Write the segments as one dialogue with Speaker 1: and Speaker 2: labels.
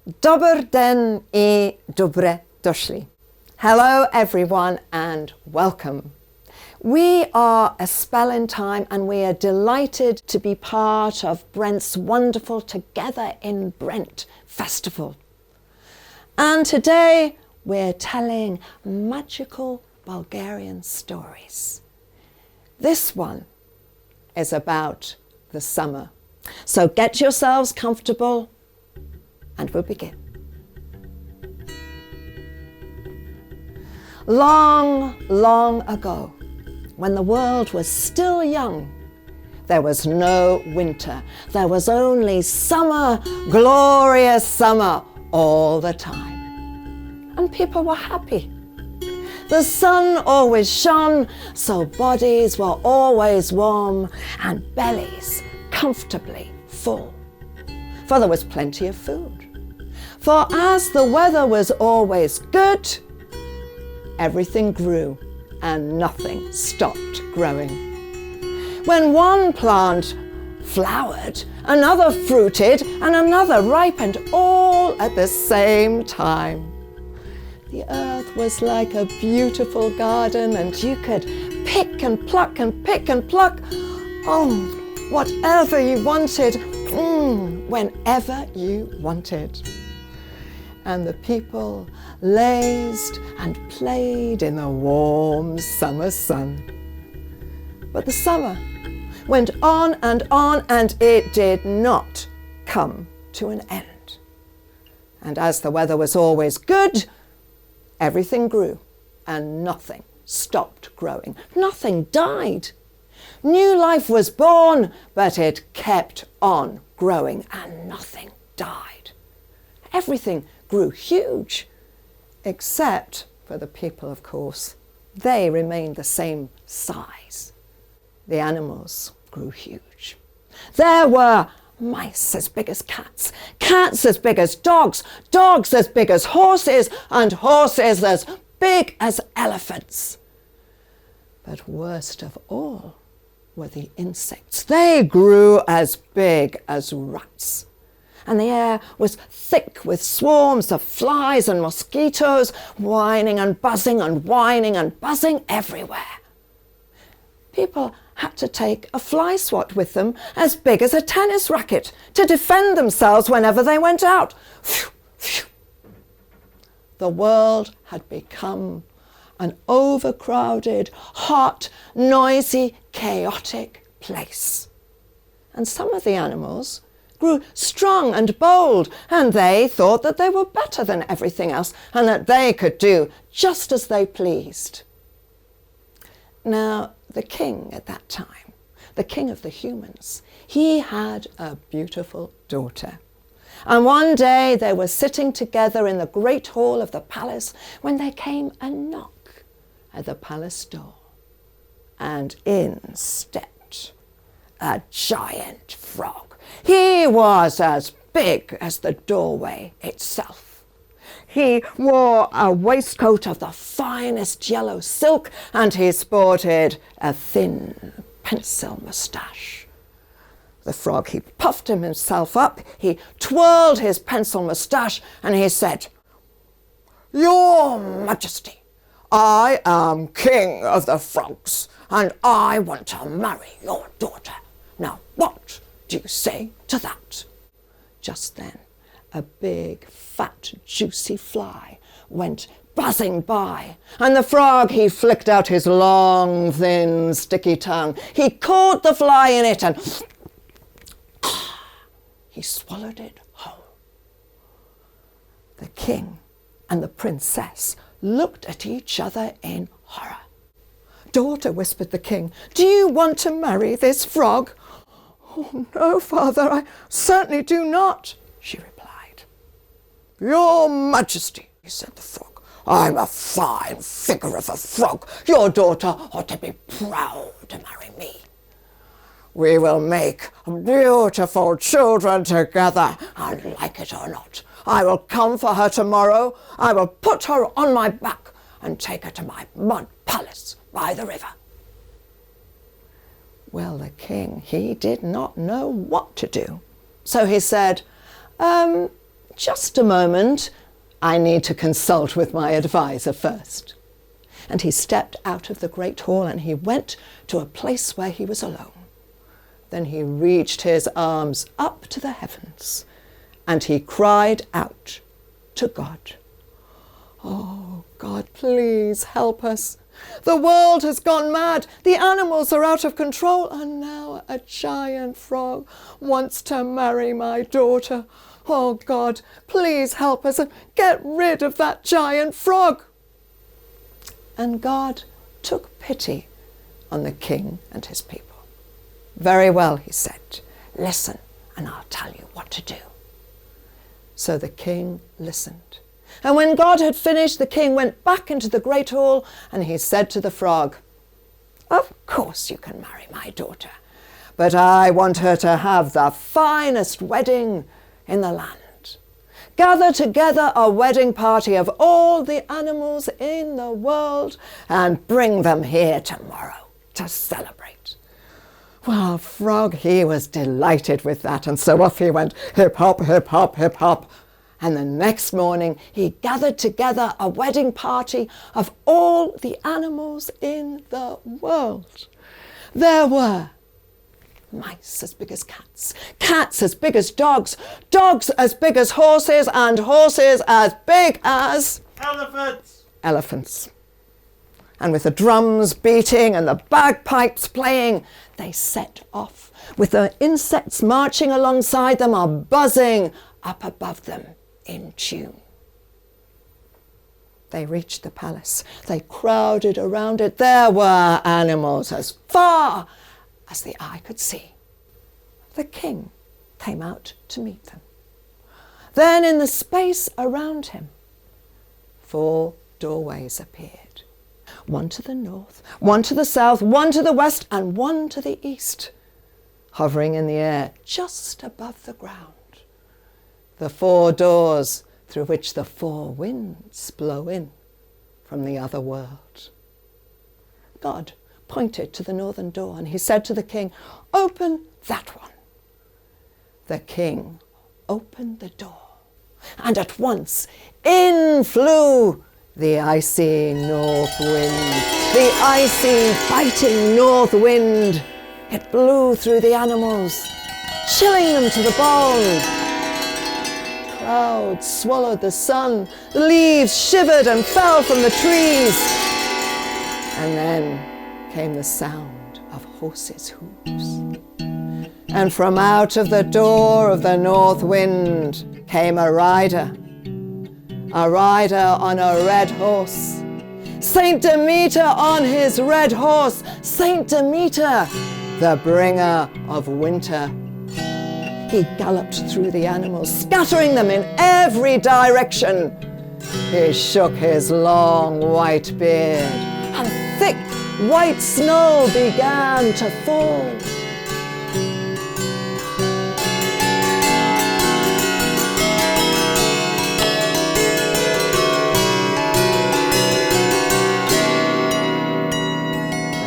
Speaker 1: Dobry den I dobre doszli. Hello everyone and welcome. We are a Spelling Time and we are delighted to be part of Brent's wonderful Together in Brent Festival. And today we're telling magical Bulgarian stories. This one is about the summer. So get yourselves comfortable and we'll begin. Long, long ago, when the world was still young, there was no winter. There was only summer, glorious summer all the time. And people were happy. The sun always shone, so bodies were always warm and bellies comfortably full. For there was plenty of food. For as the weather was always good, everything grew and nothing stopped growing. When one plant flowered, another fruited and another ripened all at the same time. The earth was like a beautiful garden and you could pick and pluck and pick and pluck. Oh, whatever you wanted, whenever you wanted. And the people lazed and played in the warm summer sun. But the summer went on and it did not come to an end. And as the weather was always good, everything grew and nothing stopped growing. Nothing died. New life was born, but it kept on growing and nothing died. Everything grew huge, except for the people, of course. They remained the same size. The animals grew huge. There were mice as big as cats, cats as big as dogs, dogs as big as horses, and horses as big as elephants. But worst of all were the insects. They grew as big as rats. And the air was thick with swarms of flies and mosquitoes, whining and buzzing and whining and buzzing everywhere. People had to take a fly swat with them as big as a tennis racket to defend themselves whenever they went out. Phew, phew. The world had become an overcrowded, hot, noisy, chaotic place. And some of the animals grew strong and bold, and they thought that they were better than everything else and that they could do just as they pleased. Now, the king at that time, the king of the humans, he had a beautiful daughter. And one day they were sitting together in the great hall of the palace when there came a knock at the palace door. And in stepped a giant frog. He was as big as the doorway itself. He wore a waistcoat of the finest yellow silk and he sported a thin pencil moustache. The frog, he puffed himself up, he twirled his pencil moustache and he said, "Your Majesty, I am king of the frogs and I want to marry your daughter. Now what do you say to that?" Just then, a big, fat, juicy fly went buzzing by, and the frog, he flicked out his long, thin, sticky tongue. He caught the fly in it and he swallowed it whole. The king and the princess looked at each other in horror. "Daughter," whispered the king, "do you want to marry this frog?" "Oh, no, father, I certainly do not," she replied. "Your Majesty," said the frog, "I'm a fine figure of a frog. Your daughter ought to be proud to marry me. We will make beautiful children together, and like it or not, I will come for her tomorrow. I will put her on my back and take her to my mud palace by the river." Well, the king, he did not know what to do. So he said, just a moment, I need to consult with my advisor first. And he stepped out of the great hall and he went to a place where he was alone. Then he reached his arms up to the heavens and he cried out to God. Oh, God, please help us. The world has gone mad. The animals are out of control. And now a giant frog wants to marry my daughter. Oh, God, please help us and get rid of that giant frog. And God took pity on the king and his people. Very well, he said, listen and I'll tell you what to do. So the king listened. And when God had finished, the king went back into the great hall and he said to the frog, of course you can marry my daughter, but I want her to have the finest wedding in the land. Gather together a wedding party of all the animals in the world and bring them here tomorrow to celebrate. Well, Frog, he was delighted with that, and so off he went, hip hop, hip hop, hip hop. And the next morning he gathered together a wedding party of all the animals in the world. There were mice as big as cats, cats as big as dogs, dogs as big as horses, and horses as big as elephants. And with the drums beating and the bagpipes playing, they set off, with the insects marching alongside them or buzzing up above them in tune. They reached the palace. They crowded around it. There were animals as far as the eye could see. The king came out to meet them. Then in the space around him, 4 doorways appeared. One to the north, one to the south, one to the west, and one to the east, hovering in the air just above the ground. The 4 doors through which the 4 winds blow in from the other world. God pointed to the northern door and he said to the king, open that one. The king opened the door and at once in flew the icy north wind, the icy biting north wind. It blew through the animals, chilling them to the bone. Clouds swallowed the sun, the leaves shivered and fell from the trees. And then came the sound of horses' hooves. And from out of the door of the north wind came a rider on a red horse. Saint Demeter on his red horse, Saint Demeter, the bringer of winter. He galloped through the animals, scattering them in every direction. He shook his long white beard, and thick white snow began to fall.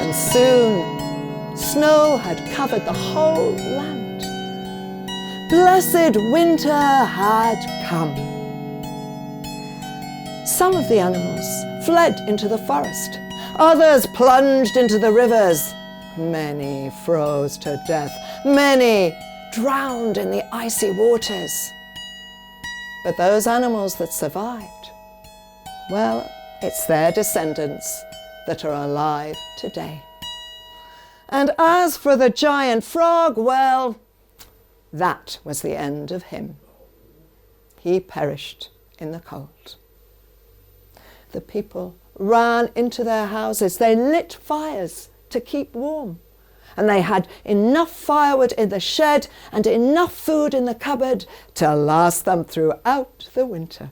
Speaker 1: And soon, snow had covered the whole land. Blessed winter had come. Some of the animals fled into the forest. Others plunged into the rivers. Many froze to death. Many drowned in the icy waters. But those animals that survived, well, it's their descendants that are alive today. And as for the giant frog, well, that was the end of him. He perished in the cold. The people ran into their houses. They lit fires to keep warm. And they had enough firewood in the shed and enough food in the cupboard to last them throughout the winter.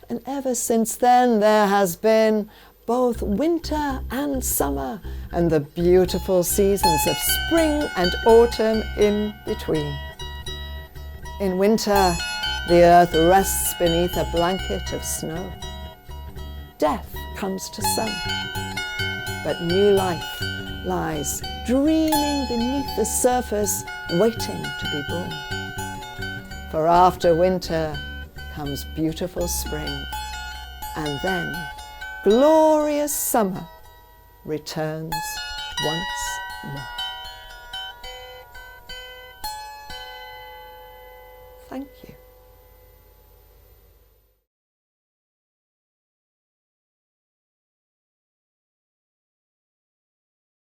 Speaker 1: And ever since then, there has been both winter and summer, and the beautiful seasons of spring and autumn in between. In winter, the earth rests beneath a blanket of snow. Death comes to some, but new life lies dreaming beneath the surface, waiting to be born. For after winter comes beautiful spring, and then glorious summer returns once more. Thank you.